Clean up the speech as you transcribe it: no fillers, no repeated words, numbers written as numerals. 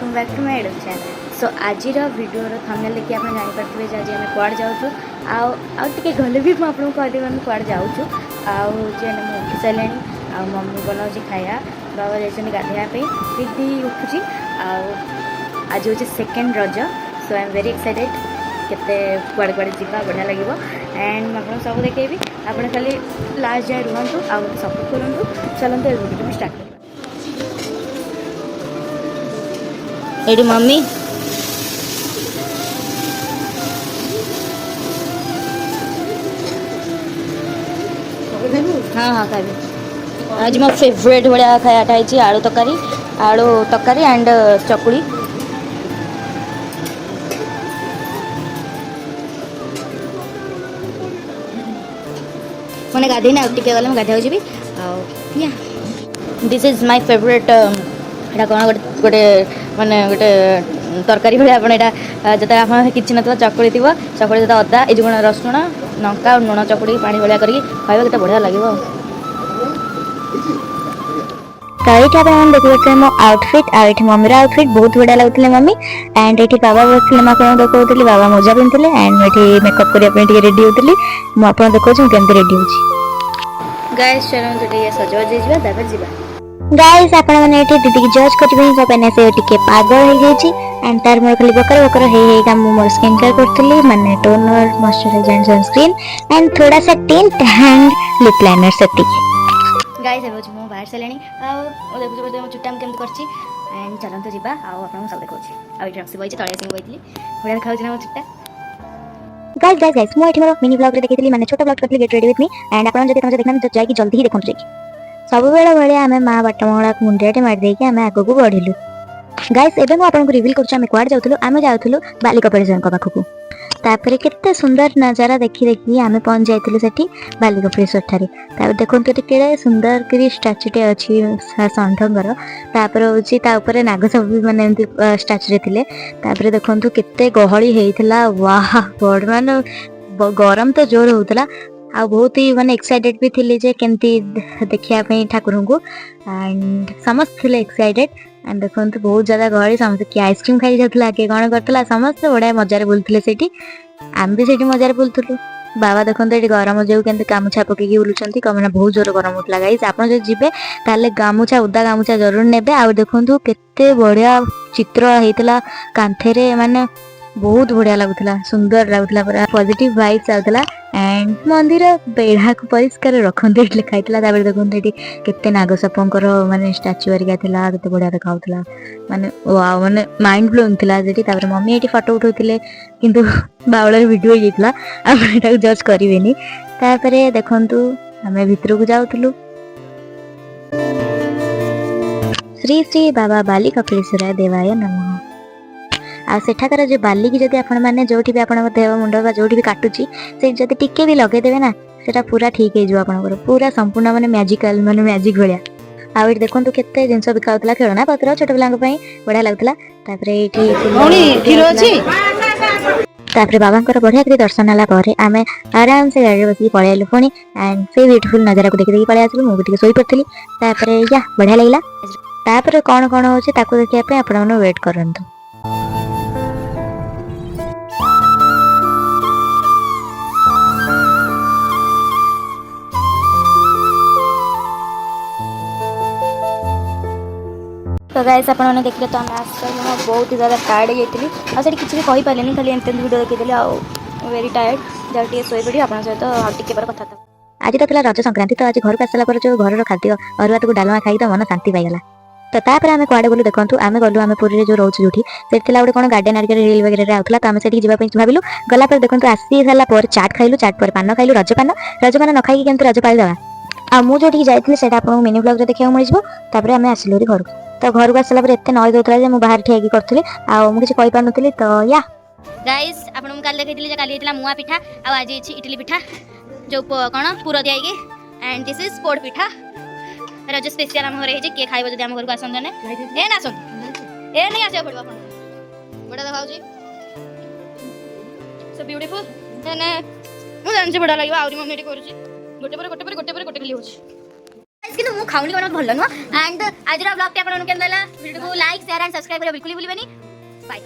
Welcome back to my YouTube channel. So आज video thumbnail देखिए आप जानीपे आज आम कुआड़ जाऊँ आगे गले भी मुझे कहदेवी आम कुआड़ जाऊँ आजे उठी सारे आ मम्मी बनाऊँ खाया बाबा जाइए गाधेवाई दीदी उठुची आज हूँ सेकेंड रज। सो आई एम वेरी एक्साइटेड केते कुआड़े कुआड़े जावा बढ़िया लगे एंड मुझे सब देखेबी आप खाली लास्ट जाए रुहतु आ सपोर्ट करूँ। चलते वीडियो भी स्टार्ट कर एडी मम्मी हाँ हाँ खाइबी आज मो फेवरेट भाया खायाटा है आलू तकारी एंड चकुड़ी। मैंने गाधे ना टे गले गाधा जी दिस इज माय फेवरेट एटा कौन गोटे माने गोटे तरकारी भाई आप जो आप कि ना चकुड़ी थी चकुड़ी जो अदा ये जो रसुण लंका और लुण चकुड़ी पानी भाया करके खाइबा के बढ़िया लगे। तो ये देखिए मो आउटफिट आउट मम्मी आउटफिट बहुत बढ़िया लगुले मम्मी एंड ये बाबा बसते मैं देखा बाबा मोजा पिंधे एंड ये मेकअप करने रेडी होती मुझे देखा केमती रेडी हो गाइस चलो सजबाज जावा जी गाइस आपण माने एठी दीदी की जज करबे ही कपने से टिके पागल हो जाई एंड तार मोर खाली बकर बकर हे काम मोर स्किन केयर करथली माने toner moisturiser and sunscreen and थोड़ा सा टिंट एंड लिप लाइनर सेटी गाइस अब मु बाहर चलेनी आ देखु मो चुट्टा केमती करछि एंड चलंत जिबा आ आपन सब देखौछि आ इठ रक्सी बइछि तळे सिंग बइतली बढ़िया खाउछि ना मो चुट्टा। गाइस मो एठी मोर मिनी ब्लॉग रे देखितली माने छोटा ब्लॉग करथली get ready with me and आपन जदि तम देखना तो जाई कि जल्दी ही देखंतु जाई सब बेले भाई आम माँ बाटमंगला मुंडियाटे मारिदे आम आग को बढ़िलु। गाइस एबे मु आपन को रिवील करछु आम कुआड जाउथलु आम जाउथलु बालिकपेश्वर को पाखकु तापर केते सुंदर नजारा देखि देखि आम पहुंच जाइथिलु सेठी बालिकपेश्वर ठारे तापर देखंतु केते सुंदर करी स्टैच्यूटे अछि संढंगर तापर होछि ता ऊपर नाग सब माने एमती स्टैच्यू रे थिले तापर देखंतु केते गहळी हेइथिला वाह बड मान गरम तो जोर होउतला आ बहुत ही माने एक्साइटेड भी थिले जे केमती देखिया पे ठाकुर को एंड समस्त थिले एक्साइटेड एंड देखो तो बहुत ज्यादा गहली समस्त कि आइसक्रीम खाई जातला के कोन करतला समस्त बड़ा मजा रे बुलथिले सेठी आम भी सेठी मजा रे बुलथुलु। बाबा देखो एटी गरम जो केमती गामुछा पकेकी बुलुचंती कमना बहुत जोर गरम होतला गाइस आपन जे जिबे ताले गामुछा उदा गामुछा जरूर नेबे आ देखंतु केते बढ़िया चित्र हेतला कांथेरे माने बहुत बढ़िया लगुला सुंदर लगुला पूरा पॉजिटिव वाइब्स आउतला एंड मंदिर बेढ़ा को परिष्कार रखते लिखाई देखते ये केते नागसापंकर माने स्टैच्यू हरिका थिला केते बढ़िया देखाउतला माने वाओ माने माइंड ब्लोइंग थिला जेटी तापर मम्मी एटी फोटो उठौतिले किंतु बावळा वीडियो होइतला हम एटा जज करिवेनी तापर देखंतु हमें भीतर को जाउतलु श्री श्री बाबा बालिकपेश्वर देवाय नमः आ सेठाकर जो बाली की जदि आपण माने जोठी भी आपण देह मुंड बा जोठी भी काटुची से जदि टिके भी लगे देबे ना सेटा पूरा ठीक हे जो आपनकर पूरा संपूर्ण माने मैजिकल माने मैजिक भलिया आ इट देखंतु केते जिंस बिकाउतला खेलना पत्र छोट पिलांग पई बढ़िया लागतला तापरे एठी मोनी हीरो अछि तापरे बाबांकर बढ़िया करी दर्शन हला परे आमे आराम से गाड़ी बसी पळेलु पुनी एंड से ब्यूटीफुल नजारा को देखि देखि पळे आसलु मु भी सोई पड़तली तापरे या बढ़िया लागला तापरे कोन कोन होछि ताको देखिया पे आपण मन वेट करंतु। तो गाइस आपने देखिए तो आम आस बहुत ही ज़्यादा टायर्ड होती आगे किसी भी कही पारे खाली एमती वीडियो देखी वेरी टायर्ड जब टे शोई पड़ी आप सहित आगे कथा आज तो था रज संक्रांति तो आज घर को आसला जो घर खाद्य अरुआ को डालमा खाई तो मन शांति पाईगला तो तापर आम कुआड़े गलु देखूँ आम गलु आम पुरी जो रोच जो से गोटे कौन गार्डन आरिक रिल वगैरह आउला तो आम से भाविलु गला देखो आसी सारा चाट खाइलु चाट पर पान खाइलु रजपान न खाई केमती रज पाई आ मुझे जाइए से आपको मिनी ब्लॉग देखा मिल आम आसिलु घर तो घर को आसला एत नई दौला मुझे बाहर ठिया करी मुझे कही पार नी तो या गाइस आपन काल देखी काली मुआ पिठा आज इडली पिठा जो कौन पूरा दिखाई एंड दिस इज पोड़ पिठा रज स्पेशल आम घर किए खाइब जब आम घर को आसत ए ना आसत ए नहीं आसा पड़ो बड़ा देखा सो ब्यूटीफुल देन मुझे बढ़िया लगे आउरी मम्मी गोटे पर गोटे खाली हो କିନ୍ତୁ ମୁଁ ଖାଉନି କଣ ଭଲ ନୁହଁ ଆଣ୍ଡ ଆଜିର ବ୍ଲଗଟି ଆପଣଙ୍କୁ କେମିତି ଲାଗିଲା ଭିଡ଼ିଓକୁ ଲାଇକ୍ ସେୟାର ଆଣ୍ଡ ସବସ୍କ୍ରାଇब କରିବା ବିଲକୁଲ ଭୁଲିବେନି ବାଏ।